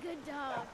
good dog.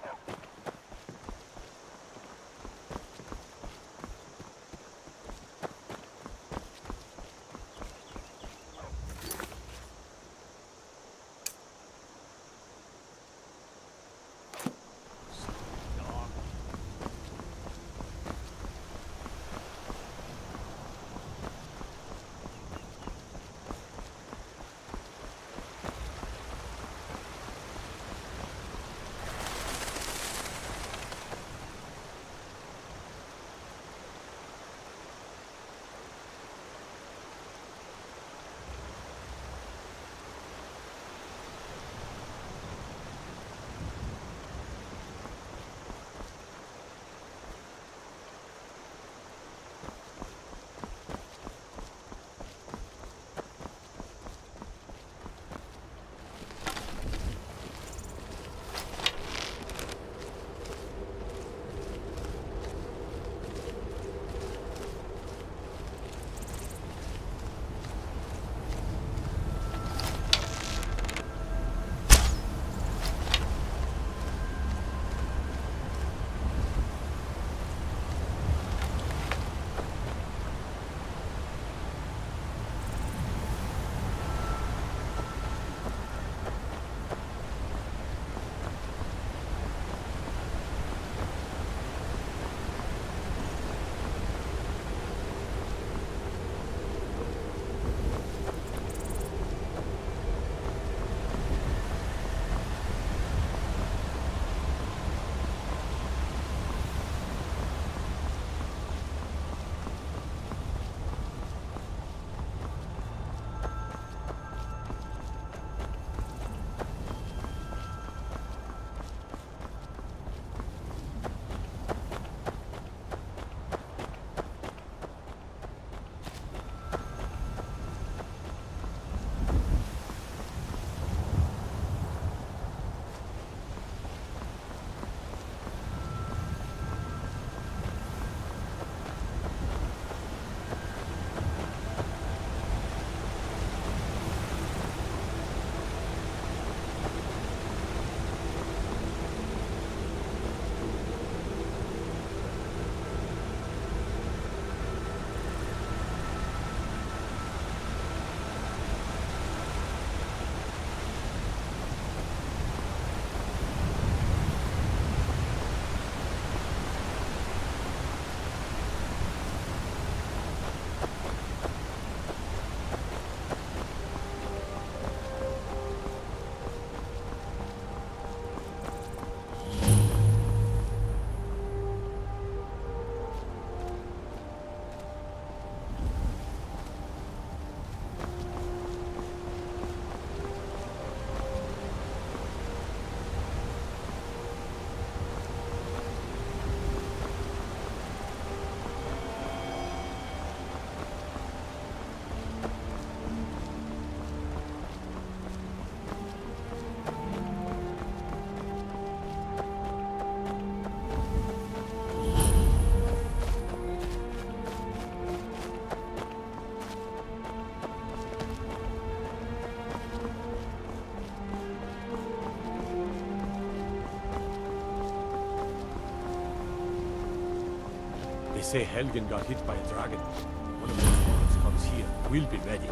They say Helgen got hit by a dragon. One of those horns comes here. We'll be ready.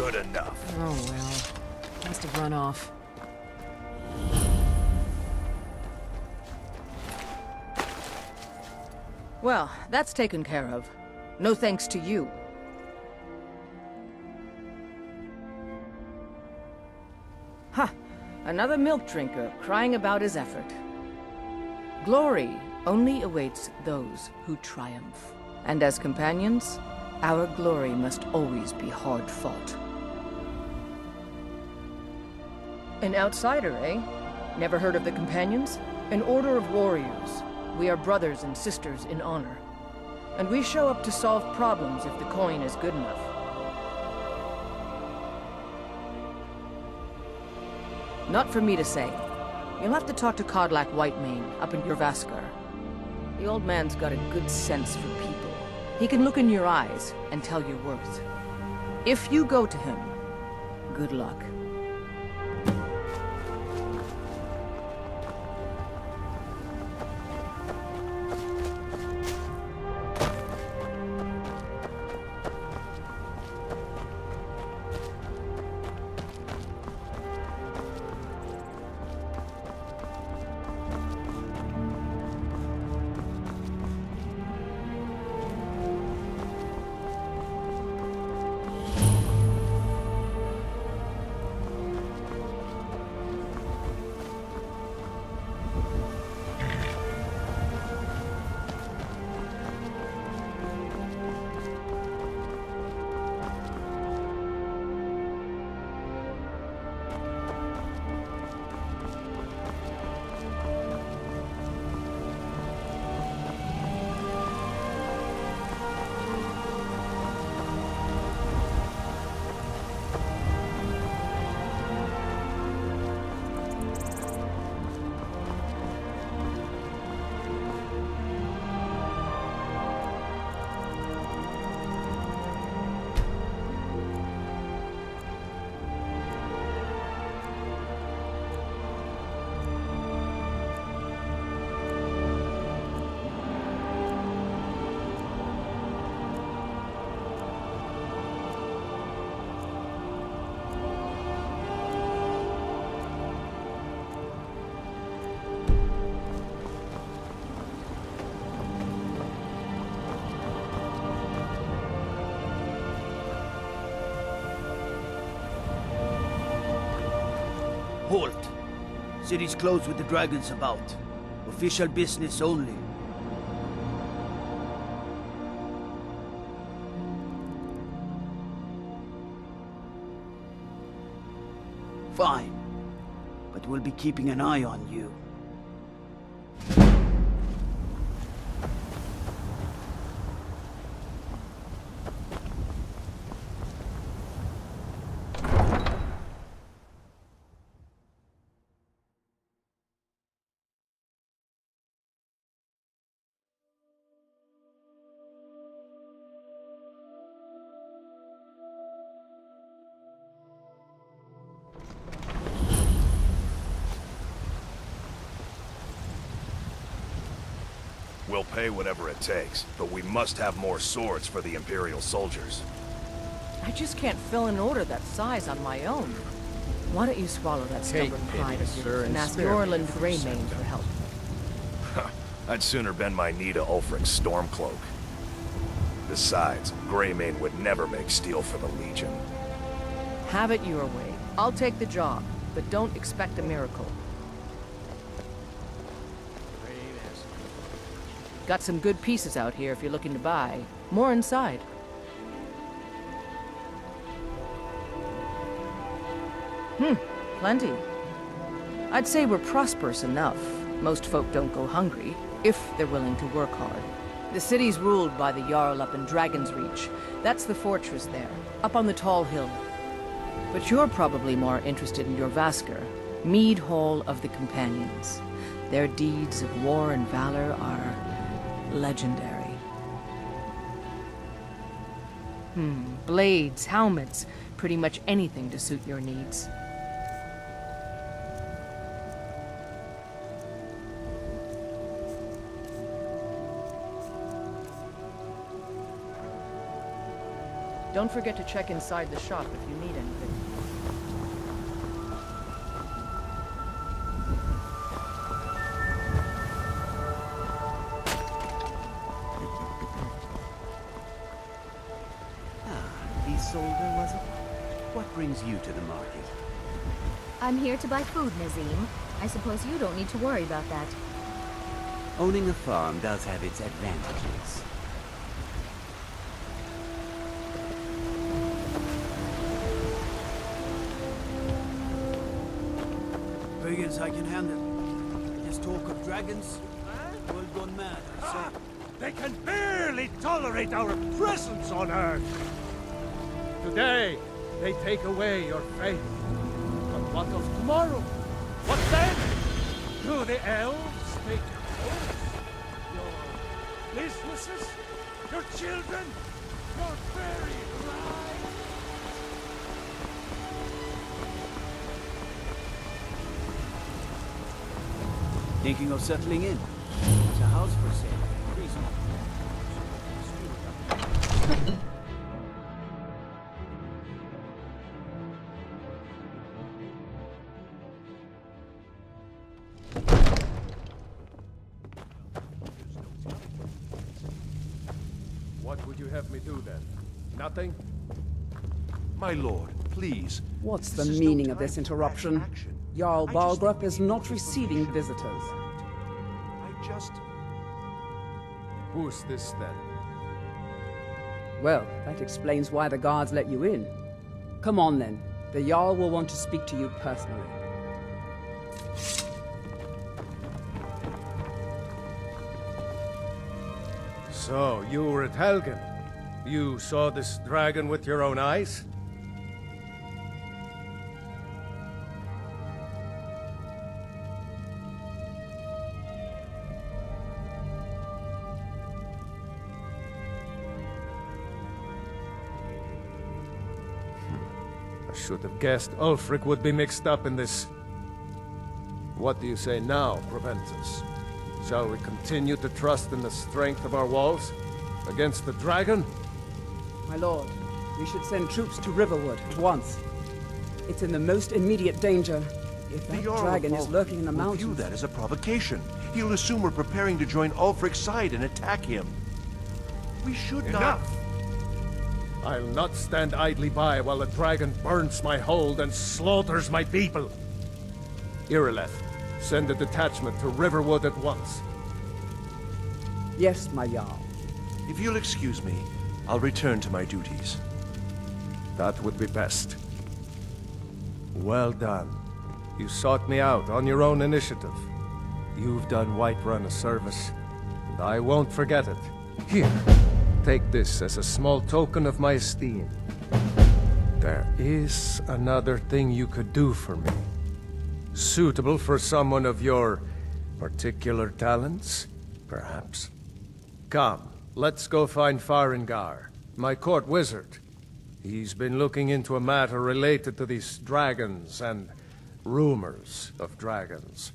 good enough. Oh well. Must have run off. Well, that's taken care of. No thanks to you. Ha! Another milk drinker crying about his effort. Glory only awaits those who triumph. And as companions, our glory must always be hard-fought. An outsider, eh? Never heard of the Companions? An order of warriors. We are brothers and sisters in honor. And we show up to solve problems if the coin is good enough. Not for me to say. You'll have to talk to Kodlak Whitemane up in Jorvaskar. The old man's got a good sense for people. He can look in your eyes and tell your worth. If you go to him, good luck. Halt! City's closed with the dragons about. Official business only. Fine. But we'll be keeping an eye on you. We'll pay whatever it takes, but we must have more swords for the Imperial soldiers. I just can't fill an order that size on my own. Why don't you swallow that Take stubborn pity, pride of sir, yours and and ask spare me Orland for a Greymane second. for help? I'd sooner bend my knee to Ulfric's Stormcloak. Besides, Greymane would never make steel for the Legion. Have it your way. I'll take the job, but don't expect a miracle. Got some good pieces out here if you're looking to buy. More inside. Plenty. I'd say we're prosperous enough. Most folk don't go hungry, if they're willing to work hard. The city's ruled by the Jarl up in Dragon's Reach. That's the fortress there, up on the tall hill. But you're probably more interested in Jorvaskar, Mead Hall of the Companions. Their deeds of war and valor are legendary. Blades, helmets, pretty much anything to suit your needs. Don't forget to check inside the shop if you need lady soldier, was it? What brings you to the market? I'm here to buy food, Nazim. I suppose you don't need to worry about that. Owning a farm does have its advantages. Biggins I can handle. This talk of dragons, world gone mad, I say. They can barely tolerate our presence on Earth. Today, they take away your faith. But what of tomorrow? What then? Do the elves take your homes? Your businesses? Your children? Your very lives? Thinking of settling in? There's a house for sale. Reasonable. What would you have me do then? Nothing? My lord, please. What's the This is no meaning of time this for interruption? rash action. Jarl I just Balgrup need is your not receiving information. visitors. I just... Who's this then? Well, that explains why the guards let you in. Come on then. The Jarl will want to speak to you personally. So, you were at Helgen. You saw this dragon with your own eyes? I should have guessed Ulfric would be mixed up in this. What do you say now, Proventus? Shall we continue to trust in the strength of our walls? Against the dragon? My lord, we should send troops to Riverwood at once. It's in the most immediate danger. If The that Jarl of dragon is Ulfric lurking in the will view mountains... that as a provocation. He'll assume we're preparing to join Ulfric's side and attack him. We should not... Enough! I'll not stand idly by while the dragon burns my hold and slaughters my people. Irileth, send a detachment to Riverwood at once. Yes, my Jarl. If you'll excuse me, I'll return to my duties. That would be best. Well done. You sought me out on your own initiative. You've done Whiterun a service, and I won't forget it. Here, take this as a small token of my esteem. There is another thing you could do for me. Suitable for someone of your particular talents, perhaps. Come, let's go find Farengar, my court wizard. He's been looking into a matter related to these dragons and rumors of dragons.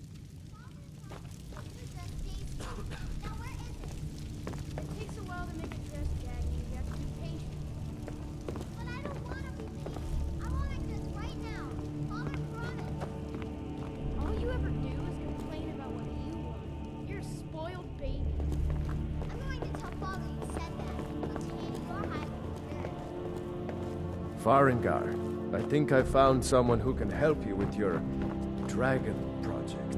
Farengar, I think I found someone who can help you with your dragon project.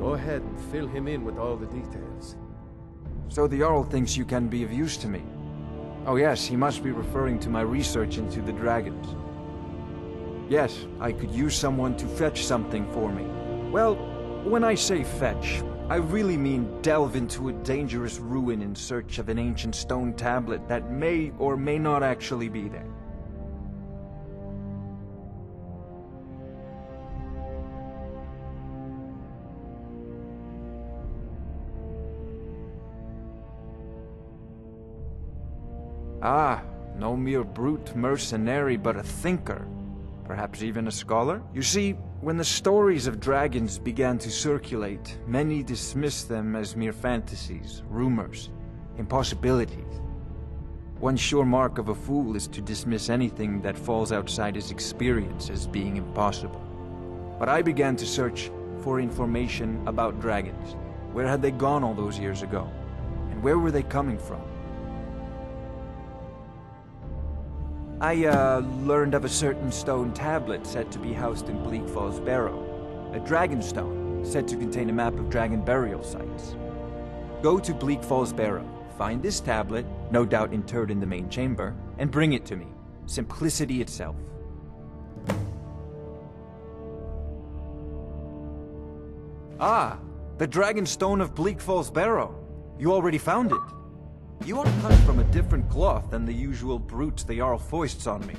Go ahead and fill him in with all the details. So the Jarl thinks you can be of use to me. Oh yes, he must be referring to my research into the dragons. Yes, I could use someone to fetch something for me. Well, when I say fetch, I really mean delve into a dangerous ruin in search of an ancient stone tablet that may or may not actually be there. Ah, no mere brute mercenary, but a thinker. Perhaps even a scholar? You see, when the stories of dragons began to circulate, many dismissed them as mere fantasies, rumors, impossibilities. One sure mark of a fool is to dismiss anything that falls outside his experience as being impossible. But I began to search for information about dragons. Where had they gone all those years ago? And where were they coming from? I learned of a certain stone tablet said to be housed in Bleak Falls Barrow. A dragon stone, said to contain a map of dragon burial sites. Go to Bleak Falls Barrow, find this tablet, no doubt interred in the main chamber, and bring it to me. Simplicity itself. Ah, the dragon stone of Bleak Falls Barrow. You already found it. You are cut from a different cloth than the usual brutes the Jarl foists on me.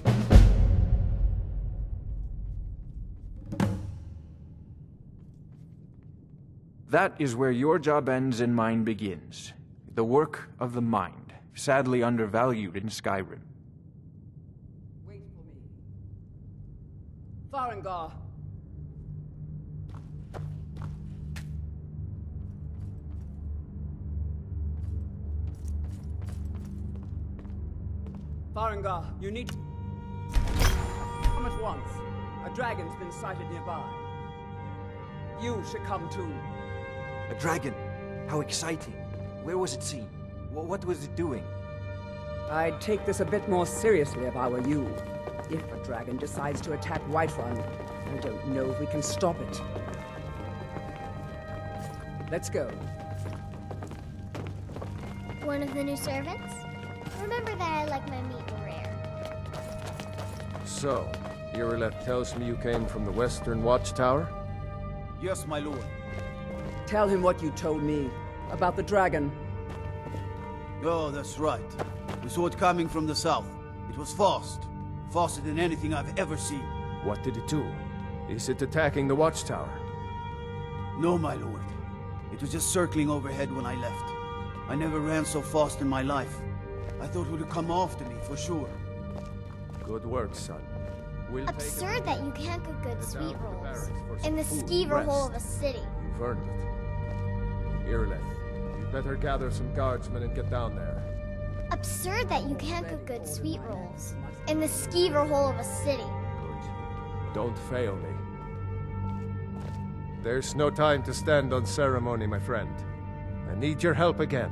That is where your job ends and mine begins. The work of the mind, sadly undervalued in Skyrim. Wait for me. Farengar. Farengar, you need... Come at once. A dragon's been sighted nearby. You should come too. A dragon? How exciting. Where was it seen? What was it doing? I'd take this a bit more seriously if I were you. If a dragon decides to attack Whiterun, I don't know if we can stop it. Let's go. One of the new servants? Remember that I like my meat rare. So, Irileth tells me you came from the Western Watchtower? Yes, my lord. Tell him what you told me about the dragon. Oh, that's right. We saw it coming from the south. It was fast. Faster than anything I've ever seen. What did it do? Is it attacking the Watchtower? No, my lord. It was just circling overhead when I left. I never ran so fast in my life. I thought it would come after me, for sure. Good work, son. We'll Absurd that you can't cook good sweet down to the rolls barracks for in the some food skeever and hole of rest. a city. You've earned it. Irileth, you'd better gather some guardsmen and get down there. Absurd that you can't cook good sweet rolls in the skeever hole of a city. Good. Don't fail me. There's no time to stand on ceremony, my friend. I need your help again.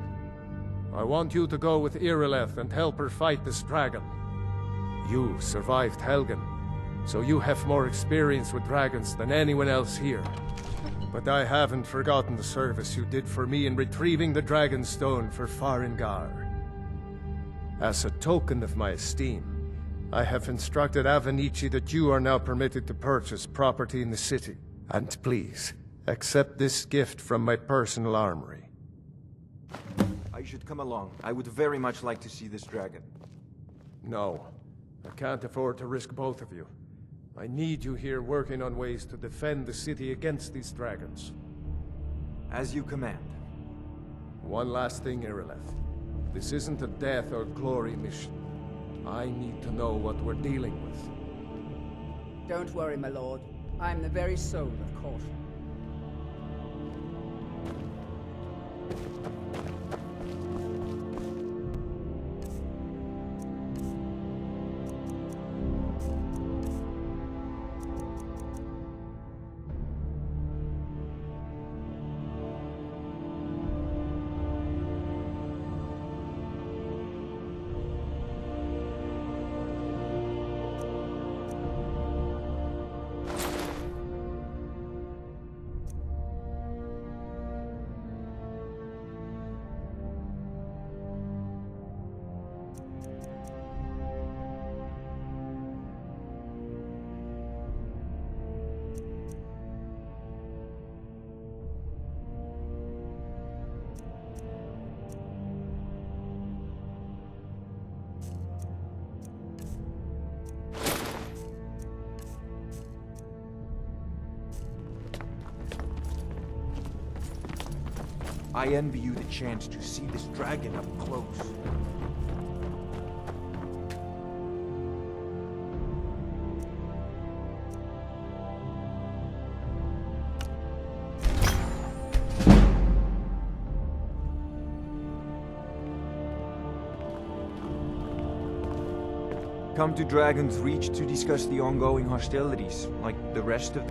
I want you to go with Irileth and help her fight this dragon. You survived Helgen, so you have more experience with dragons than anyone else here. But I haven't forgotten the service you did for me in retrieving the dragon stone for Farengar. As a token of my esteem, I have instructed Avenici that you are now permitted to purchase property in the city. And please, accept this gift from my personal armory. I should come along. I would very much like to see this dragon. No, I can't afford to risk both of you. I need you here working on ways to defend the city against these dragons. As you command. One last thing, Irileth. This isn't a death or glory mission. I need to know what we're dealing with. Don't worry, my lord. I'm the very soul of caution. I envy you the chance to see this dragon up close. Come to Dragon's Reach to discuss the ongoing hostilities, like the rest of...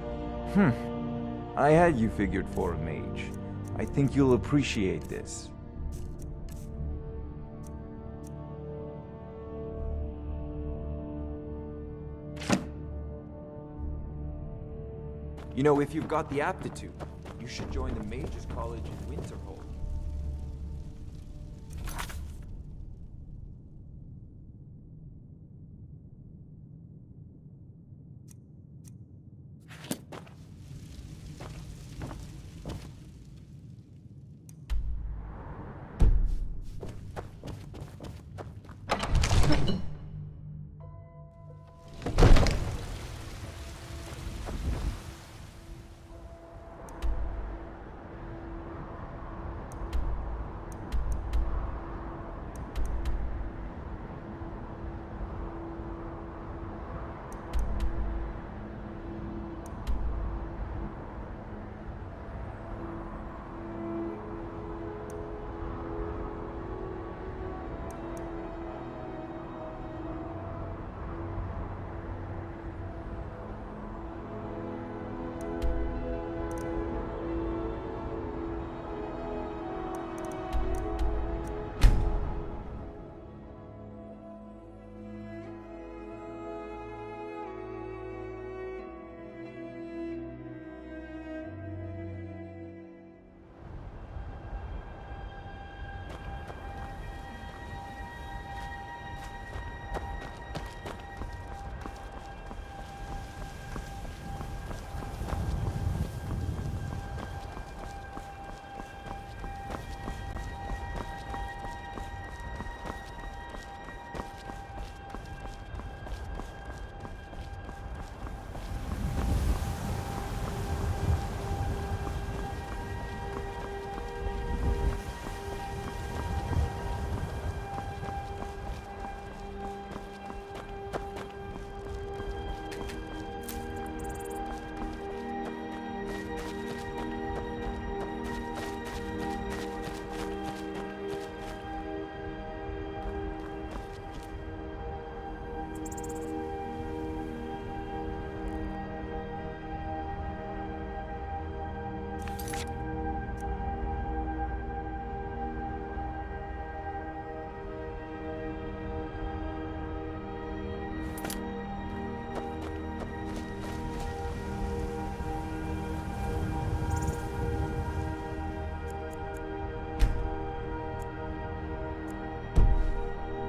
I had you figured for a mage. I think you'll appreciate this. You know, if you've got the aptitude, you should join the Mages College in Winterhold.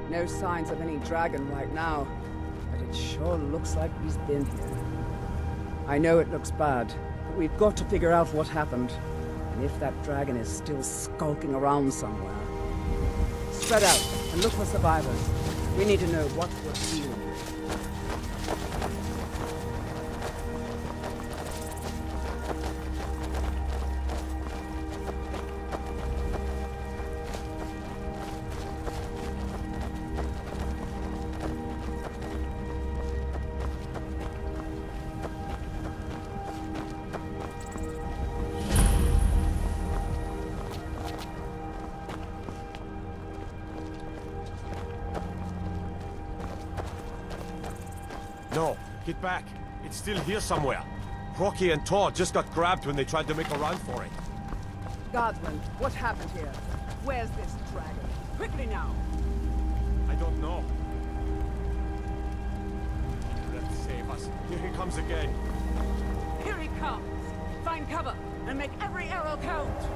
No signs of any dragon right now, but it sure looks like he's been here. I know it looks bad, but we've got to figure out what happened, and if that dragon is still skulking around somewhere. Spread out and look for survivors. We need to know what we're dealing with. No, get back. It's still here somewhere. Rocky and Todd just got grabbed when they tried to make a run for it. Guardsman, what happened here? Where's this dragon? Quickly now! I don't know. Let's save us. Here he comes again. Here he comes! Find cover and make every arrow count!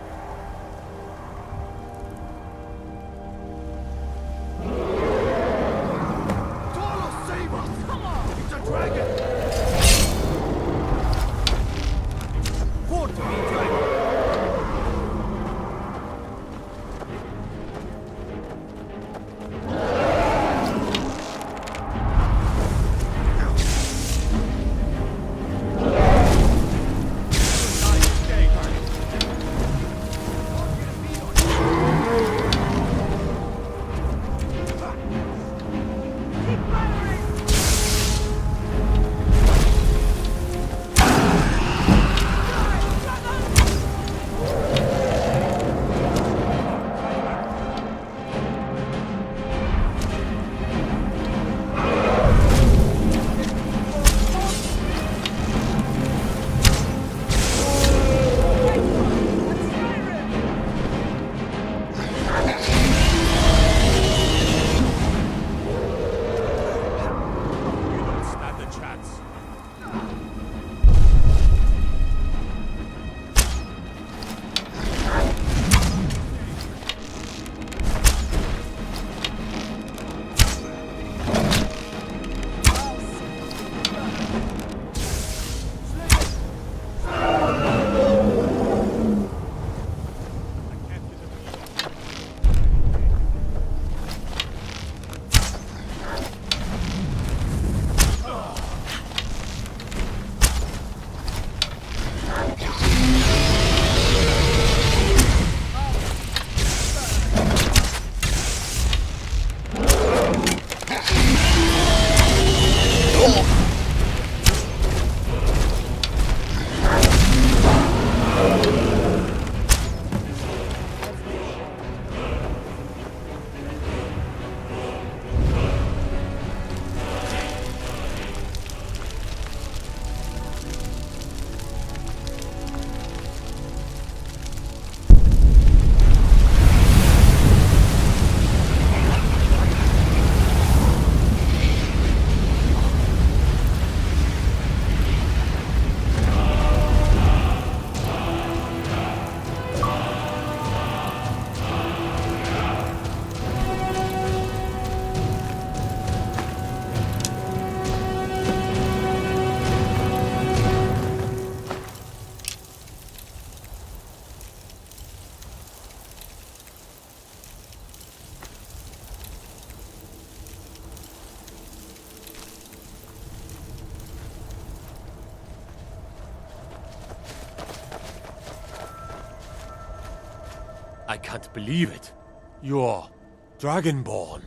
I can't believe it. You're Dragonborn.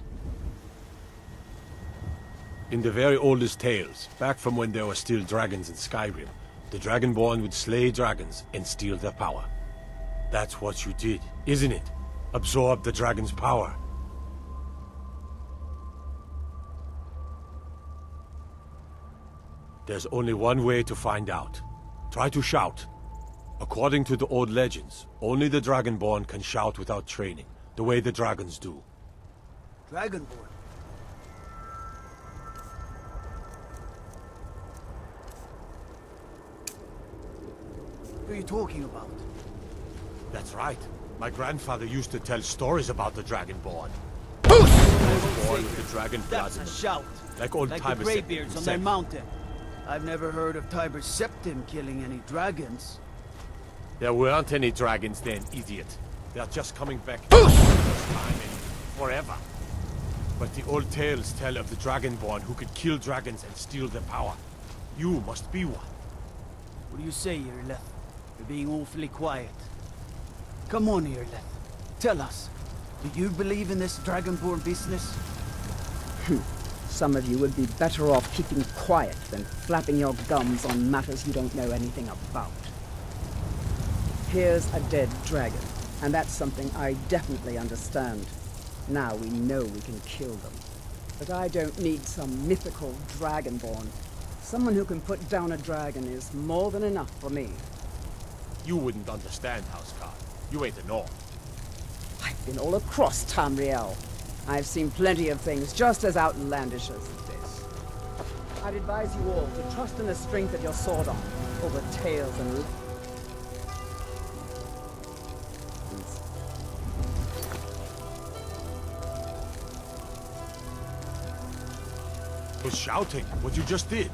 In the very oldest tales, back from when there were still dragons in Skyrim, the Dragonborn would slay dragons and steal their power. That's what you did, isn't it? Absorb the dragon's power. There's only one way to find out. Try to shout. According to the old legends, only the Dragonborn can shout without training, the way the dragons do. Dragonborn? What are you talking about? That's right. My grandfather used to tell stories about the Dragonborn. Born with the dragon blood That's in a them. shout. Like old Like the Tiber Greybeards on their himself. mountain. I've never heard of Tiber Septim killing any dragons. There weren't any dragons then, idiot. They're just coming back for the first time in forever. But the old tales tell of the Dragonborn who could kill dragons and steal their power. You must be one. What do you say, Irleth? You're being awfully quiet. Come on, Irleth. Tell us. Do you believe in this Dragonborn business? Some of you would be better off keeping quiet than flapping your gums on matters you don't know anything about. Here's a dead dragon, and that's something I definitely understand. Now we know we can kill them. But I don't need some mythical dragonborn. Someone who can put down a dragon is more than enough for me. You wouldn't understand, Housecarl. You ain't a North. I've been all across Tamriel. I've seen plenty of things just as outlandish as this. I'd advise you all to trust in the strength of your sword arm over tales and Was shouting what you just did.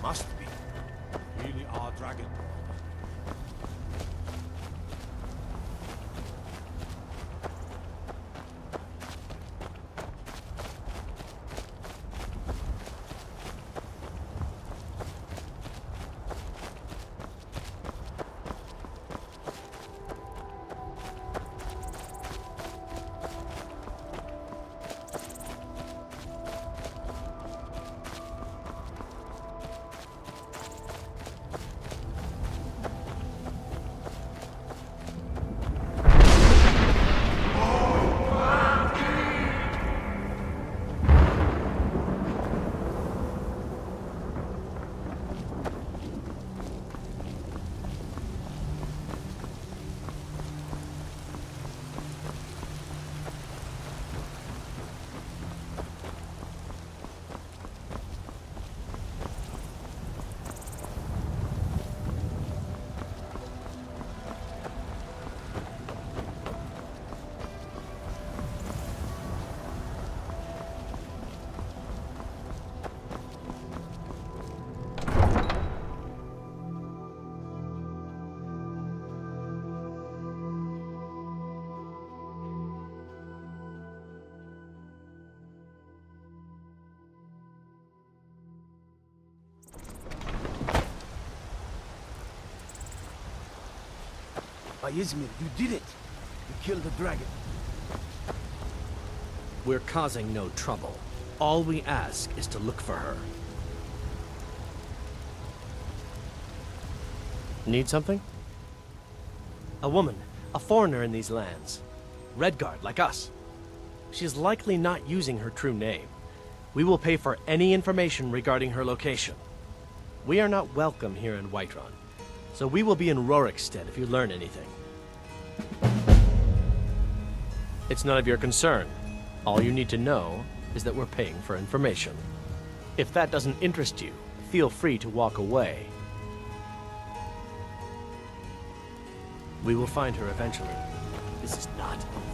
Must be. Really are dragon. By Izmir, you did it! You killed the dragon. We're causing no trouble. All we ask is to look for her. Need something? A woman, a foreigner in these lands. Redguard, like us. She is likely not using her true name. We will pay for any information regarding her location. We are not welcome here in Whiterun, so we will be in Rorikstead if you learn anything. It's none of your concern. All you need to know is that we're paying for information. If that doesn't interest you, feel free to walk away. We will find her eventually. This is not over.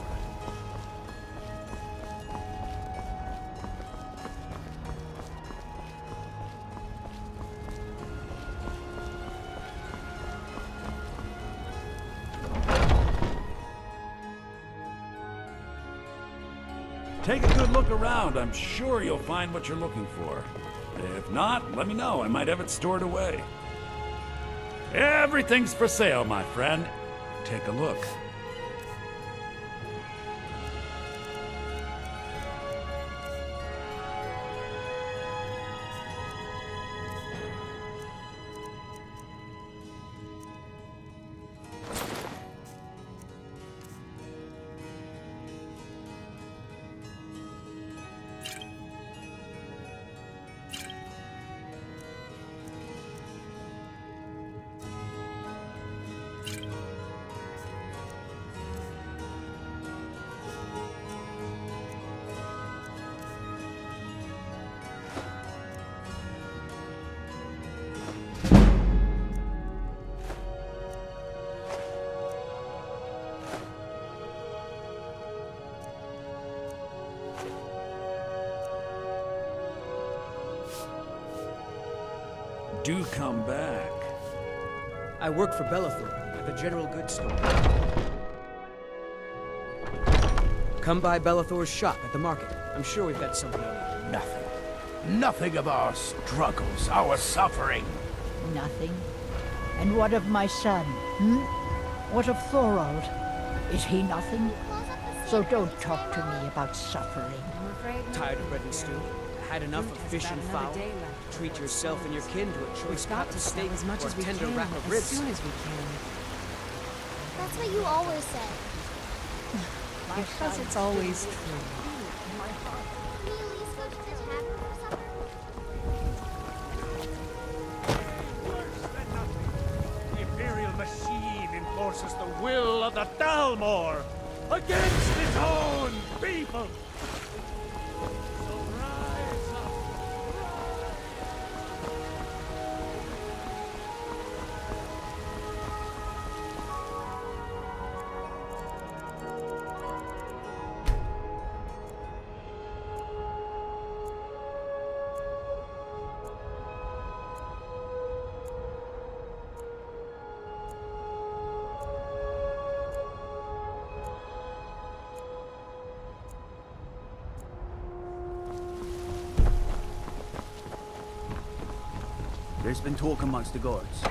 Take a good look around. I'm sure you'll find what you're looking for. If not, let me know. I might have it stored away. Everything's for sale, my friend. Take a look. Do come back. I work for Belethor at the general goods store. Come by Belethor's shop at the market. I'm sure we've got something on you. Nothing. Nothing of our struggles, our suffering. Nothing? And what of my son, hmm? What of Thorald? Is he nothing? So don't talk to me about suffering. Tired of bread and stew? Had enough of fish and fowl? Treat yourself and your kin to a choice cut of steak or a tender wrap of ribs. As soon as we can. That's what you always say. Because it's always true. Can you at least go to the tavern for supper? Worse than nothing. The Imperial machine enforces the will of the Dalmor against its own people. There's been talk amongst the guards.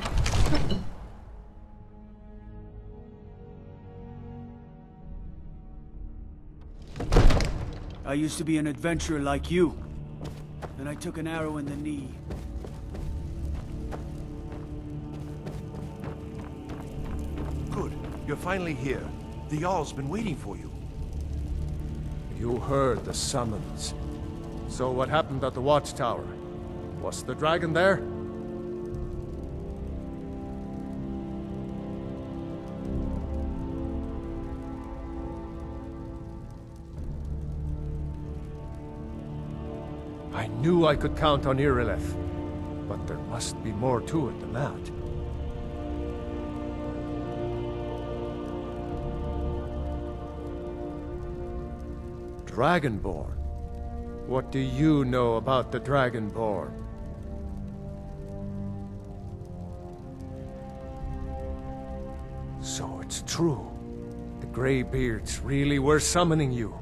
I used to be an adventurer like you. Then I took an arrow in the knee. Good. You're finally here. The Jarl's been waiting for you. You heard the summons. So what happened at the watchtower? Was the dragon there? I knew I could count on Irileth, but there must be more to it than that. Dragonborn? What do you know about the Dragonborn? So it's true. The Greybeards really were summoning you.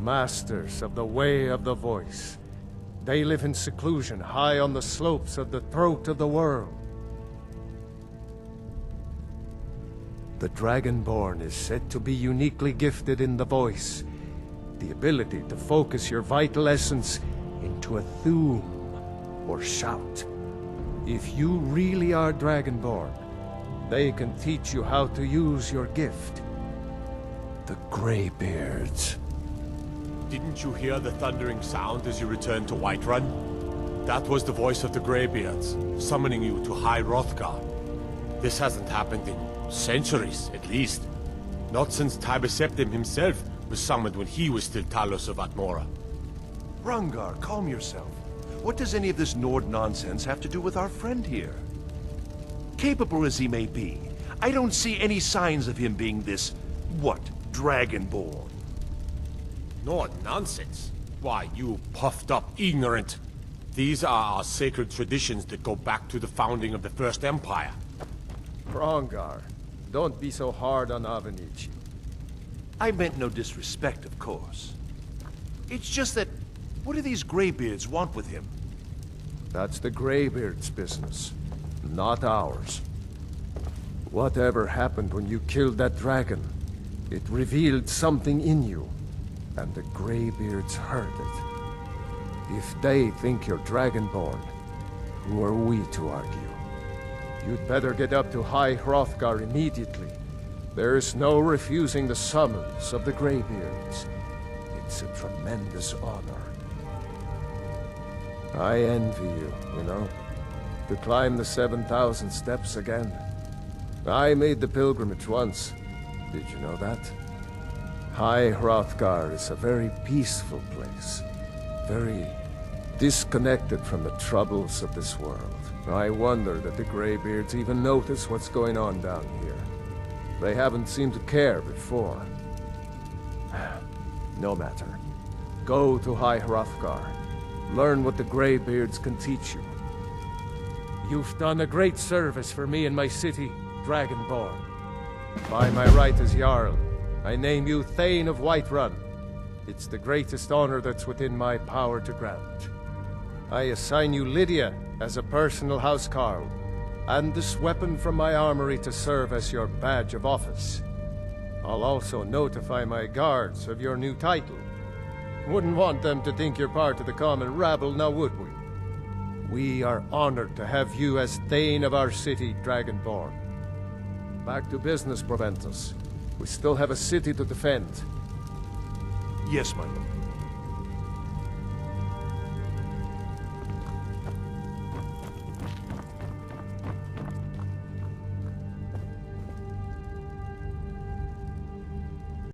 Masters of the Way of the Voice. They live in seclusion high on the slopes of the throat of the world. The Dragonborn is said to be uniquely gifted in the voice, the ability to focus your vital essence into a thum or shout. If you really are Dragonborn, they can teach you how to use your gift. The Greybeards. Didn't you hear the thundering sound as you returned to Whiterun? That was the voice of the Greybeards, summoning you to High Hrothgar. This hasn't happened in centuries, at least. Not since Tiber Septim himself was summoned when he was still Talos of Atmora. Rungar, calm yourself. What does any of this Nord nonsense have to do with our friend here? Capable as he may be, I don't see any signs of him being this, what, Dragonborn? Nord nonsense? Why, you puffed up ignorant. These are our sacred traditions that go back to the founding of the First Empire. Rongar, don't be so hard on Avenici. I meant no disrespect, of course. It's just that, what do these Greybeards want with him? That's the Greybeards' business, not ours. Whatever happened when you killed that dragon, it revealed something in you, and the Greybeards heard it. If they think you're Dragonborn, who are we to argue? You'd better get up to High Hrothgar immediately. There's no refusing the summons of the Greybeards. It's a tremendous honor. I envy you, you know, to climb the 7,000 steps again. I made the pilgrimage once. Did you know that? High Hrothgar is a very peaceful place. Very disconnected from the troubles of this world. I wonder that the Greybeards even notice what's going on down here. They haven't seemed to care before. No matter. Go to High Hrothgar. Learn what the Greybeards can teach you. You've done a great service for me and my city, Dragonborn. By my right as Jarl, I name you Thane of Whiterun. It's the greatest honor that's within my power to grant. I assign you Lydia as a personal housecarl, and this weapon from my armory to serve as your badge of office. I'll also notify my guards of your new title. Wouldn't want them to think you're part of the common rabble, now would we? We are honored to have you as Thane of our city, Dragonborn. Back to business, Proventus. We still have a city to defend. Yes, my lord.